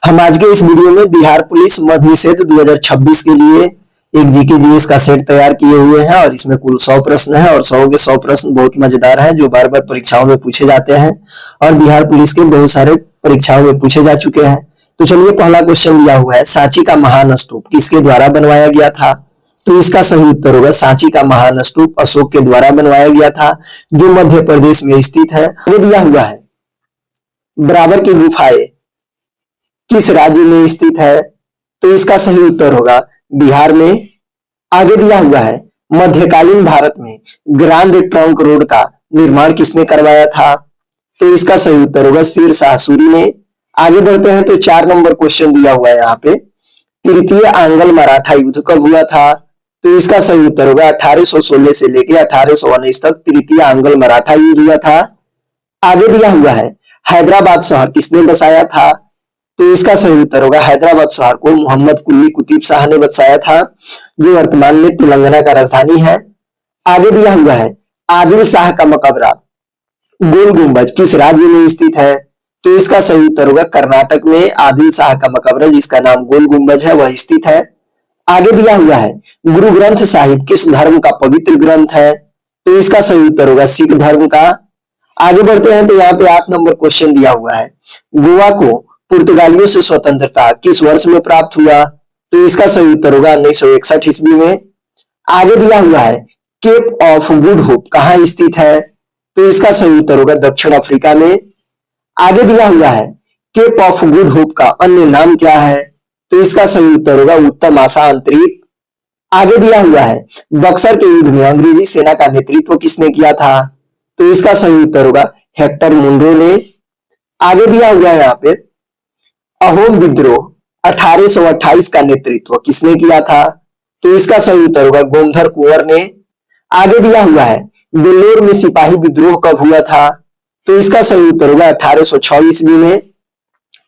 हम आज के इस वीडियो में बिहार पुलिस मद्य निषेध 2026 के लिए एक जीके जीएस का सेट तैयार किए हुए हैं और इसमें कुल 100 प्रश्न हैं और 100 के 100 प्रश्न बहुत मजेदार हैं जो बार बार परीक्षाओं में पूछे जाते हैं और बिहार पुलिस के बहुत सारे परीक्षाओं में पूछे जा चुके हैं। तो चलिए, पहला क्वेश्चन दिया हुआ है, सांची का महान स्तूप किसके द्वारा बनवाया गया था? तो इसका सही उत्तर होगा सांची का महान स्तूप अशोक के द्वारा बनवाया गया था, जो मध्य प्रदेश में स्थित है। आगे दिया हुआ है, बराबर की गुफाएं किस राज्य में स्थित है? तो इसका सही उत्तर होगा बिहार में। आगे दिया हुआ है, मध्यकालीन भारत में ग्रांड ट्रंक रोड का निर्माण किसने करवाया था? तो इसका सही उत्तर होगा शेर शाह सूरी ने। आगे बढ़ते हैं तो 4 नंबर क्वेश्चन दिया हुआ है यहाँ पे, तृतीय आंग्ल मराठा युद्ध कब हुआ था? तो इसका सही उत्तर होगा 1816 से लेकर 1819 तक तृतीय आंग्ल मराठा युद्ध हुआ था। आगे दिया हुआ है, हैदराबाद शहर किसने बसाया था? तो इसका सही उत्तर होगा हैदराबाद शहर को मोहम्मद कुली कुतुब शाह ने बसाया था, जो वर्तमान में तेलंगाना का राजधानी है। आगे दिया हुआ है, आदिल शाह का मकबरा गोल गुंबज किस राज्य में स्थित है? तो इसका सही उत्तर होगा कर्नाटक में आदिल शाह का मकबरा जिसका नाम गोल गुंबज है वह स्थित है। आगे दिया हुआ है, गुरु ग्रंथ साहिब किस धर्म का पवित्र ग्रंथ है? तो इसका सही उत्तर होगा सिख धर्म का। आगे बढ़ते हैं तो यहाँ पे 8 नंबर क्वेश्चन दिया हुआ है, गोवा को पुर्तगालियों से स्वतंत्रता किस वर्ष में प्राप्त हुआ? तो इसका सही उत्तर होगा 1961 ईस्वी में। आगे दिया हुआ है, केप ऑफ गुड होप कहाँ स्थित है? तो इसका सही उत्तर होगा दक्षिण अफ्रीका में। आगे दिया हुआ है, केप ऑफ गुड होप का अन्य नाम क्या है? तो इसका सही उत्तर होगा उत्तम आशा अंतरिक्ष। आगे दिया हुआ है, बक्सर के युद्ध में अंग्रेजी सेना का नेतृत्व किसने किया था? तो इसका सही उत्तर होगा हेक्टर मुनरो ने। आगे दिया हुआ है यहाँ पे, अहोम विद्रोह 1828 का नेतृत्व किसने किया था? तो इसका सही उत्तर होगा गोमधर कुंवर ने। आगे दिया हुआ है, बेल्लोर में सिपाही विद्रोह कब हुआ था? तो इसका सही उत्तर होगा 1806 ईस्वी में।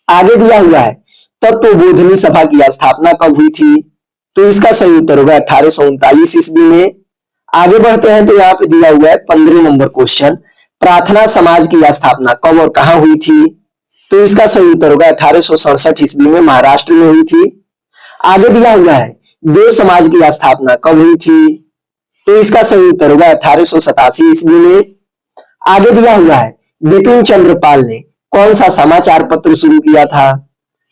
आगे दिया हुआ है, तत्वबोधिनी सभा की स्थापना कब हुई थी? तो इसका सही उत्तर होगा 1839 ईस्वी में। आगे बढ़ते हैं तो यहाँ पे दिया हुआ है 15 नंबर क्वेश्चन, प्रार्थना समाज की स्थापना कब और कहां हुई थी? तो इसका सही उत्तर होगा 1867 ईस्वी में महाराष्ट्र में हुई थी। आगे दिया हुआ है, देव समाज की स्थापना कब हुई थी? तो इसका सही उत्तर होगा 1887 ईस्वी में। आगे दिया हुआ है, बिपिन चंद्र पाल ने कौन सा समाचार पत्र शुरू किया था?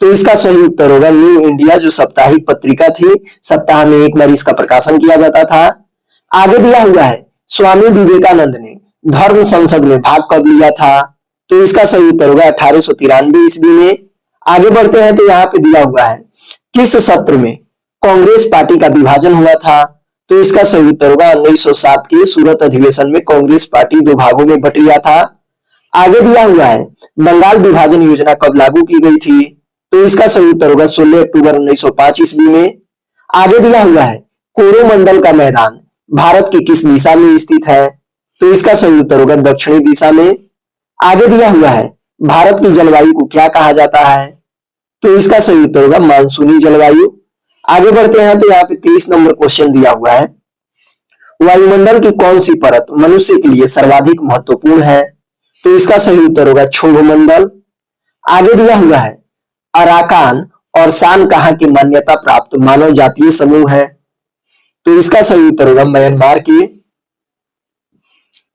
तो इसका सही उत्तर होगा न्यू इंडिया, जो साप्ताहिक पत्रिका थी, सप्ताह में एक बार इसका प्रकाशन किया जाता था। आगे दिया हुआ है, स्वामी विवेकानंद ने धर्म संसद में भाग कब लिया था? तो इसका सही उत्तर होगा 1893 ईस्वी में। आगे बढ़ते हैं तो यहाँ पे दिया हुआ है, किस सत्र में कांग्रेस पार्टी का विभाजन हुआ था? तो इसका सही उत्तर होगा 1907 के सूरत अधिवेशन में कांग्रेस पार्टी 2 भागों में बट गया था। आगे दिया हुआ है, बंगाल विभाजन योजना कब लागू की गई थी? तो इसका सही उत्तर होगा 16 अक्टूबर 1905 ईस्वी में। आगे दिया हुआ है, कोरोमंडल का मैदान भारत की किस दिशा में स्थित है? तो इसका सही उत्तर होगा दक्षिणी दिशा में। आगे दिया हुआ है, भारत की जलवायु को क्या कहा जाता है? तो इसका सही उत्तर होगा मानसूनी जलवायु। आगे बढ़ते हैं तो यहाँ पे 23 नंबर क्वेश्चन दिया हुआ है, वायुमंडल की कौन सी परत मनुष्य के लिए सर्वाधिक महत्वपूर्ण है? तो इसका सही उत्तर होगा क्षोभ मंडल। आगे दिया हुआ है, अराकान और शान कहाँ की मान्यता प्राप्त मानव जातीय समूह है? तो इसका सही उत्तर होगा म्यांमार की।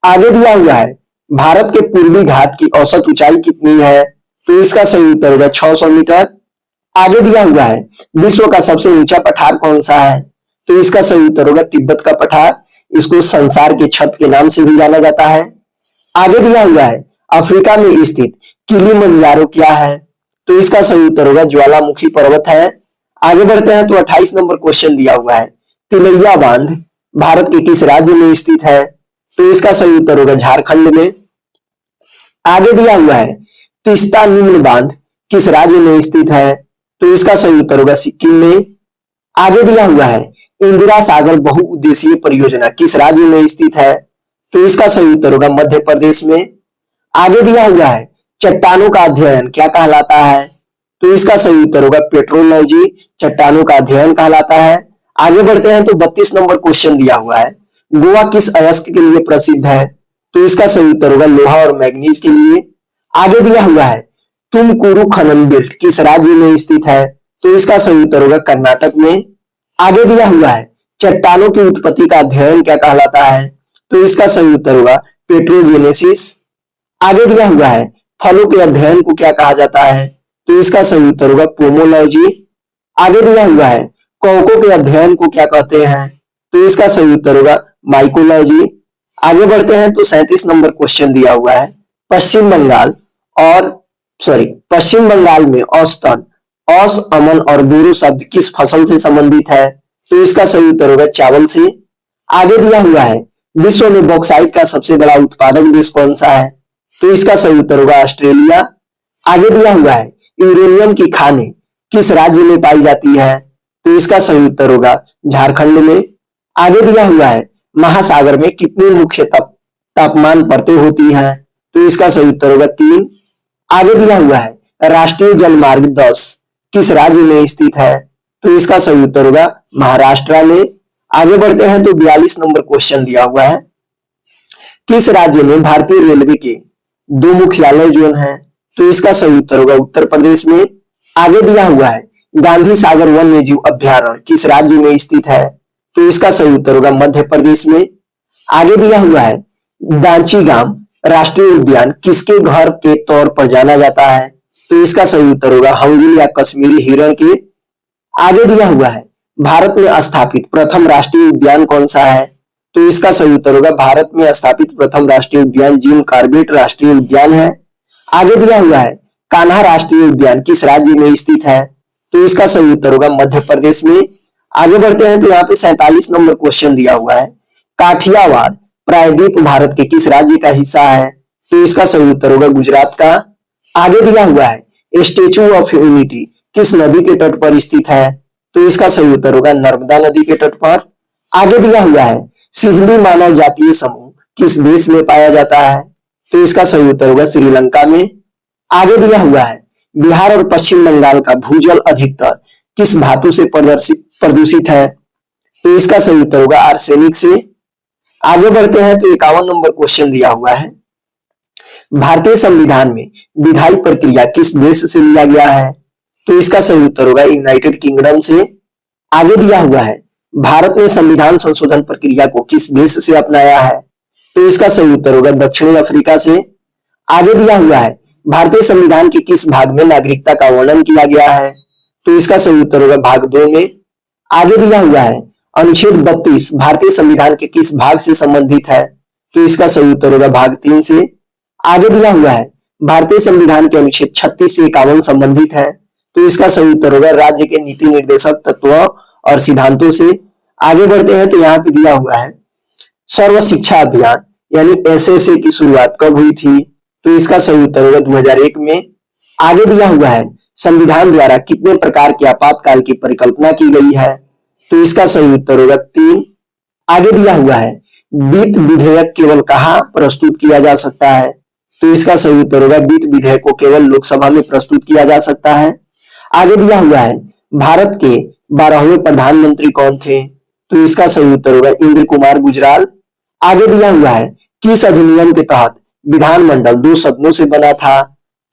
आगे दिया हुआ है, भारत के पूर्वी घाट की औसत ऊंचाई कितनी है? तो इसका सही उत्तर होगा 600 मीटर। आगे दिया हुआ है, विश्व का सबसे ऊंचा पठार कौन सा है? तो इसका सही उत्तर होगा तिब्बत का पठार, इसको संसार के छत के नाम से भी जाना जाता है। आगे दिया हुआ है, अफ्रीका में स्थित किलिमंजारो क्या है? तो इसका सही उत्तर होगा ज्वालामुखी पर्वत है। आगे बढ़ते हैं तो 28 नंबर क्वेश्चन दिया हुआ है, तिलैया बांध भारत के किस राज्य में स्थित है? तो इसका सही उत्तर होगा झारखंड में। आगे दिया हुआ है, तीस्ता निम्न बांध किस राज्य में स्थित है? तो इसका सही उत्तर होगा सिक्किम में। आगे दिया हुआ है, इंदिरा सागर बहुउद्देशीय परियोजना किस राज्य में स्थित है? तो इसका सही उत्तर होगा मध्य प्रदेश में। आगे दिया हुआ है, चट्टानों का अध्ययन क्या कहलाता है? तो इसका सही उत्तर होगा पेट्रोलॉजी, चट्टानों का अध्ययन कहलाता है। आगे बढ़ते हैं तो 32 नंबर क्वेश्चन दिया हुआ है, गोवा किस अयस्क के लिए प्रसिद्ध है? तो इसका सही उत्तर होगा लोहा और मैग्नीज के लिए। आगे दिया हुआ है, तुमकुरु खनन बेल्ट किस राज्य में स्थित है? तो इसका सही उत्तर होगा कर्नाटक में। आगे दिया हुआ है चट्टानों की उत्पत्ति का अध्ययन क्या कहलाता है? तो इसका सही उत्तर होगा पेट्रोजेनेसिस। आगे दिया हुआ है फलों के अध्ययन को क्या कहा जाता है? तो इसका सही उत्तर होगा पोमोलॉजी। आगे दिया हुआ है कवकों के अध्ययन को क्या कहते हैं? तो इसका सही उत्तर होगा माइकोलॉजी। आगे बढ़ते हैं तो 37 नंबर क्वेश्चन दिया हुआ है पश्चिम बंगाल पश्चिम बंगाल में औसतन औस, अमन और बोरो शब्द किस फसल से संबंधित है? तो इसका सही उत्तर होगा चावल से। आगे दिया हुआ है विश्व में बॉक्साइट का सबसे बड़ा उत्पादक देश कौन सा है? तो इसका सही उत्तर होगा ऑस्ट्रेलिया। आगे दिया हुआ है यूरेनियम की खानें किस राज्य में पाई जाती है? तो इसका सही उत्तर होगा झारखंड में। आगे दिया हुआ है महासागर में कितनी मुख्य तापमान परतें होती हैं? तो इसका सही उत्तर होगा 3। आगे दिया हुआ है राष्ट्रीय जलमार्ग 10 किस राज्य में स्थित है? तो इसका सही उत्तर होगा महाराष्ट्र में। आगे बढ़ते हैं तो 42 नंबर क्वेश्चन दिया हुआ है किस राज्य में भारतीय रेलवे के 2 मुख्यालय जोन है? तो इसका सही उत्तर होगा उत्तर प्रदेश में। आगे दिया हुआ है गांधी सागर वन्य जीव अभ्यारण्य किस राज्य में स्थित है? तो इसका सही उत्तर होगा मध्य प्रदेश में। आगे दिया हुआ है दांचीगाम राष्ट्रीय उद्यान किसके घर के तौर पर जाना जाता है? तो इसका सही उत्तर होगा हंगुल या कश्मीरी हिरण के। आगे दिया हुआ है भारत में स्थापित प्रथम राष्ट्रीय उद्यान कौन सा है? तो इसका सही उत्तर होगा भारत में स्थापित प्रथम राष्ट्रीय उद्यान जिम कॉर्बेट राष्ट्रीय उद्यान है। आगे दिया हुआ है कान्हा राष्ट्रीय उद्यान किस राज्य में स्थित है? तो इसका सही उत्तर होगा मध्य प्रदेश में। आगे बढ़ते हैं तो यहाँ पे 47 नंबर क्वेश्चन दिया हुआ है काठियावाड़ प्रायद्वीप भारत के किस राज्य का हिस्सा है? तो इसका सही उत्तर होगा गुजरात का। आगे दिया हुआ है स्टेच्यू ऑफ यूनिटी किस नदी के तट पर स्थित है? तो इसका सही उत्तर होगा नर्मदा नदी के तट पर। आगे दिया हुआ है सिंहली मानव जातीय समूह किस देश में पाया जाता है? तो इसका सही उत्तर होगा श्रीलंका में। आगे दिया हुआ है बिहार और पश्चिम बंगाल का भूजल अधिकतर किस धातु से प्रदूषित है? तो इसका सही उत्तर होगा आर्सेनिक से। आगे बढ़ते हैं तो 51 नंबर क्वेश्चन दिया हुआ है भारतीय संविधान में विधायी प्रक्रिया किस देश से लिया गया है? तो इसका सही उत्तर होगा यूनाइटेड किंगडम से। आगे दिया हुआ है भारत ने संविधान संशोधन प्रक्रिया को किस देश से अपनाया है? तो इसका सही उत्तर होगा दक्षिणी अफ्रीका से। आगे दिया हुआ है भारतीय संविधान के किस भाग में नागरिकता का वर्णन किया गया है? तो इसका सही उत्तर होगा भाग 2 में। आगे दिया हुआ है अनुच्छेद 32 भारतीय संविधान के किस भाग से संबंधित है? तो इसका सही उत्तर होगा भाग 3 से। आगे दिया हुआ है भारतीय संविधान के अनुच्छेद 36 से 51 संबंधित है। तो इसका सही उत्तर होगा राज्य के नीति निर्देशक तत्वों और सिद्धांतों से। आगे बढ़ते हैं तो यहाँ पे दिया हुआ है सर्व शिक्षा अभियान यानी एसएसए की शुरुआत कब हुई थी? तो इसका सही उत्तर होगा 2001 में। आगे दिया हुआ है संविधान द्वारा कितने प्रकार के आपातकाल की परिकल्पना की गई है? तो इसका सही उत्तर होगा 3। आगे दिया हुआ है वित्त विधेयक केवल कहाँ प्रस्तुत किया जा सकता है? तो इसका सही उत्तर होगा वित्त विधेयक को केवल लोकसभा में प्रस्तुत किया जा सकता है। आगे दिया हुआ है भारत के 12वें प्रधानमंत्री कौन थे? तो इसका सही उत्तर होगा इंद्र कुमार गुजराल। आगे दिया हुआ है किस अधिनियम के तहत विधानमंडल 2 सदनों से बना था?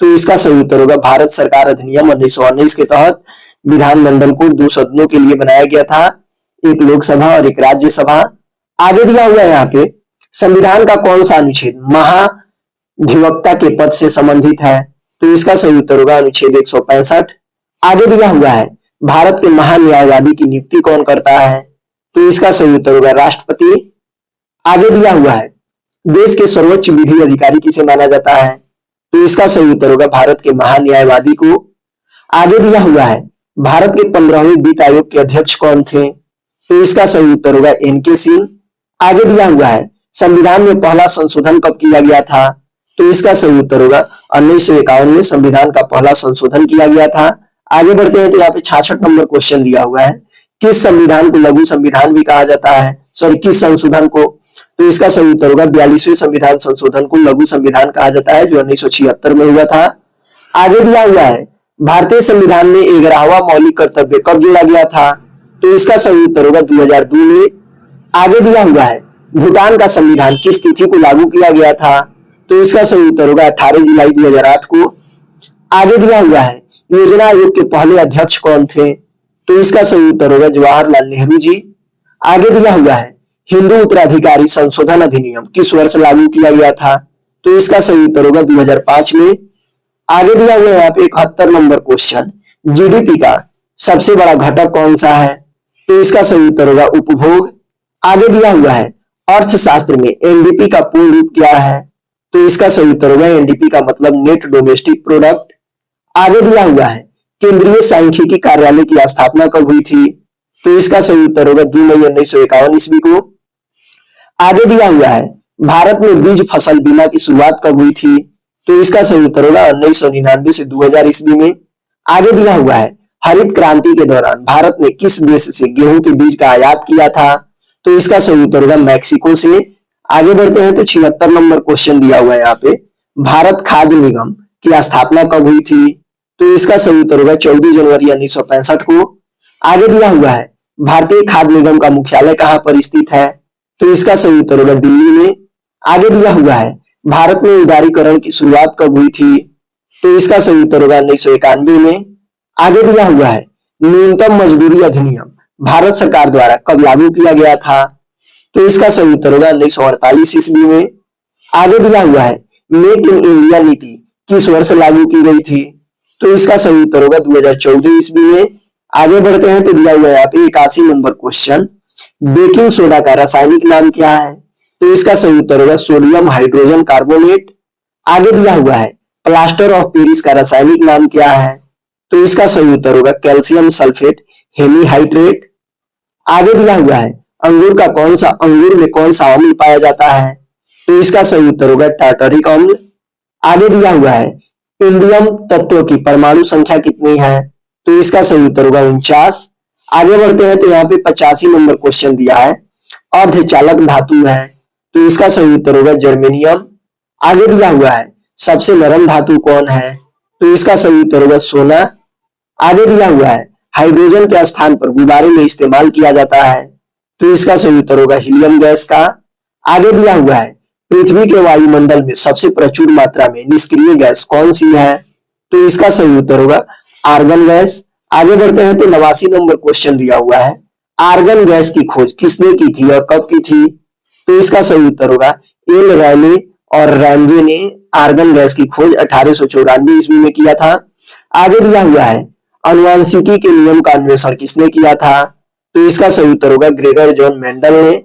तो इसका सही उत्तर होगा भारत सरकार अधिनियम 1919 के तहत विधानमंडल को 2 सदनों के लिए बनाया गया था, एक लोकसभा और एक राज्यसभा। आगे दिया हुआ है यहाँ पे संविधान का कौन सा अनुच्छेद महाधिवक्ता के पद से संबंधित है? तो इसका सही उत्तर होगा अनुच्छेद 165। आगे दिया हुआ है भारत के महान्यायवादी की नियुक्ति कौन करता है? तो इसका सही उत्तर होगा राष्ट्रपति। आगे दिया हुआ है देश के सर्वोच्च विधि अधिकारी किसे माना जाता है? तो इसका सही उत्तर होगा भारत के महान्यायवादी को। आगे दिया हुआ है भारत के 15वें वित्त आयोग के अध्यक्ष कौन थे? तो इसका सही उत्तर होगा एनके सिंह। आगे दिया हुआ है संविधान में पहला संशोधन कब किया गया था? तो इसका सही उत्तर होगा 1951 में संविधान का पहला संशोधन किया गया था। आगे बढ़ते हैं तो यहाँ पे 66 नंबर क्वेश्चन दिया हुआ है किस संविधान को लघु संविधान भी कहा जाता है? किस संशोधन को? तो इसका सही उत्तर होगा 42वें संविधान संशोधन को लघु संविधान कहा जाता है जो 1976 में हुआ था। आगे दिया हुआ है भारतीय संविधान में 11वां मौलिक कर्तव्य कब जोड़ा गया था? तो इसका सही उत्तर होगा 2002 में। आगे दिया हुआ है भूटान का संविधान किस तिथि को लागू किया गया था? तो इसका सही उत्तर होगा 18 जुलाई 2008 को। आगे दिया हुआ है योजना आयोग के पहले अध्यक्ष कौन थे, तो इसका सही उत्तर होगा जवाहरलाल नेहरू जी। आगे दिया हुआ है हिंदू उत्तराधिकारी संशोधन अधिनियम किस वर्ष लागू किया गया था, तो इसका सही उत्तर होगा 2005 में। आगे दिया हुआ है यहाँ पे 71 नंबर क्वेश्चन, जीडीपी का सबसे बड़ा घटक कौन सा है, तो इसका सही उत्तर होगा उपभोग। आगे दिया हुआ है अर्थशास्त्र में एनडीपी का पूर्ण रूप क्या है, तो इसका सही उत्तर होगा एनडीपी का मतलब नेट डोमेस्टिक प्रोडक्ट। आगे दिया हुआ है केंद्रीय सांख्यिकी कार्यालय की स्थापना कब हुई थी, तो इसका सही उत्तर होगा 2 मई 1951 ईस्वी को। आगे दिया हुआ है भारत में बीज फसल बीमा की शुरुआत कब हुई थी, तो इसका सही उत्तर होगा 1999 से 2000 ईस्वी में। आगे दिया हुआ है हरित क्रांति के दौरान भारत ने किस देश से गेहूं के बीज का आयात किया था, तो इसका सही उत्तर होगा मैक्सिको से। आगे बढ़ते हैं तो 76 नंबर क्वेश्चन दिया हुआ है यहाँ पे भारत खाद्य निगम की स्थापना कब हुई थी, तो इसका सही उत्तर होगा 14 जनवरी 1965 को। आगे दिया हुआ है भारतीय खाद्य निगम का मुख्यालय कहां पर स्थित है, तो इसका सही उत्तर होगा दिल्ली में। आगे दिया हुआ है भारत में उदारीकरण की शुरुआत कब हुई थी, तो इसका सही उत्तर होगा 1991 में। आगे दिया हुआ है न्यूनतम मजदूरी अधिनियम भारत सरकार द्वारा कब लागू किया गया था, तो इसका सही उत्तर होगा 1948 ईस्वी में। आगे दिया हुआ है मेक इन इंडिया नीति किस वर्ष लागू की गई थी, तो इसका सही उत्तर होगा 2014 ईस्वी में। आगे बढ़ते हैं तो दिया हुआ है यहाँ पे 81 नंबर क्वेश्चन, बेकिंग सोडा का रासायनिक नाम क्या है, तो इसका सही उत्तर होगा सोडियम हाइड्रोजन कार्बोनेट। आगे दिया हुआ है प्लास्टर ऑफ पेरिस का रासायनिक नाम क्या है, तो इसका सही उत्तर होगा कैल्शियम सल्फेट हेमीहाइड्रेट। आगे दिया हुआ है अंगूर में कौन सा अम्ल पाया जाता है, तो इसका सही उत्तर होगा टार्टरिक अम्ल। आगे दिया हुआ है इंडियम तत्व की परमाणु संख्या कितनी है, तो इसका सही उत्तर होगा 49। आगे बढ़ते हैं तो यहाँ पे 85 नंबर क्वेश्चन दिया है अर्धचालक धातु है, तो इसका सही उत्तर होगा जर्मेनियम। आगे दिया हुआ है सबसे नरम धातु कौन है, तो इसका सही उत्तर होगा सोना। आगे दिया हुआ है हाइड्रोजन के स्थान पर गुब्बारे में इस्तेमाल किया जाता है, तो इसका सही उत्तर होगा हीलियम गैस का। आगे दिया हुआ है पृथ्वी के वायुमंडल में सबसे प्रचुर मात्रा में निष्क्रिय गैस कौन सी है, तो इसका सही उत्तर होगा आर्गन गैस। आगे बढ़ते हैं तो 89 नंबर क्वेश्चन दिया हुआ है आर्गन गैस की खोज किसने की थी और कब की थी, तो इसका सही उत्तर होगा एल रैले और रैमजे ने आर्गन गैस की खोज 1894 ईस्वी में किया था। आगे दिया हुआ है अनुवांशिकी के नियम का अन्वेषण किसने किया था, तो इसका सही उत्तर होगा ग्रेगर जॉन मेंडल ने।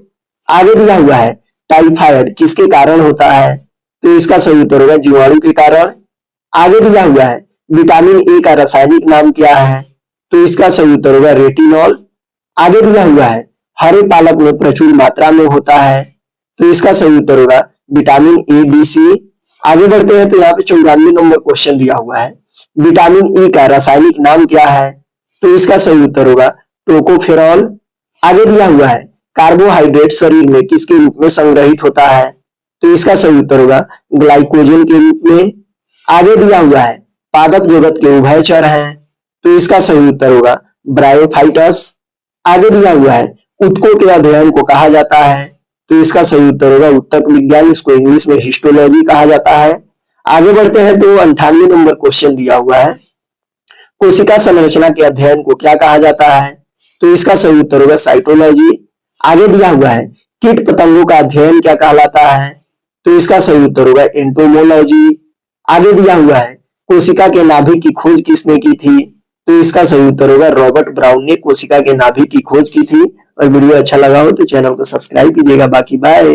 आगे दिया हुआ है टाइफाइड किसके कारण होता है, तो इसका सही उत्तर होगा जीवाणु के कारण। आगे दिया हुआ है विटामिन ए का रासायनिक नाम क्या है, तो इसका सही उत्तर होगा रेटिनॉल। आगे दिया हुआ है हरे पालक में प्रचुर मात्रा में होता है, तो इसका सही उत्तर होगा विटामिन ए बी सी। आगे बढ़ते हैं तो यहाँ पे 94 नंबर क्वेश्चन दिया हुआ है विटामिन ई का रासायनिक नाम क्या है, तो इसका सही उत्तर होगा टोकोफेरॉल। आगे दिया हुआ है कार्बोहाइड्रेट शरीर में किसके रूप में संग्रहित होता है, तो इसका सही उत्तर होगा ग्लाइकोजन के रूप में। आगे दिया हुआ है पादप जगत के उभयचर हैं, तो इसका सही उत्तर होगा ब्रायोफाइटस। आगे दिया हुआ है ऊतकों के अध्ययन को कहा जाता है, तो इसका सही उत्तर होगा ऊतक विज्ञान, इसको इंग्लिश में हिस्टोलॉजी कहा जाता है। आगे बढ़ते हैं तो 98 नंबर क्वेश्चन दिया हुआ है कोशिका संरचना के अध्ययन को क्या कहा जाता है, तो इसका सही उत्तर होगा साइटोलॉजी। आगे दिया हुआ है कीट पतंगों का अध्ययन क्या कहलाता है, तो इसका सही उत्तर होगा एंटोमोलॉजी। आगे दिया हुआ है कोशिका के नाभिक की खोज किसने की थी, तो इसका सही उत्तर होगा रॉबर्ट ब्राउन ने कोशिका के नाभिक की खोज की थी। और वीडियो अच्छा लगा हो तो चैनल को सब्सक्राइब कीजिएगा। बाकी बाय।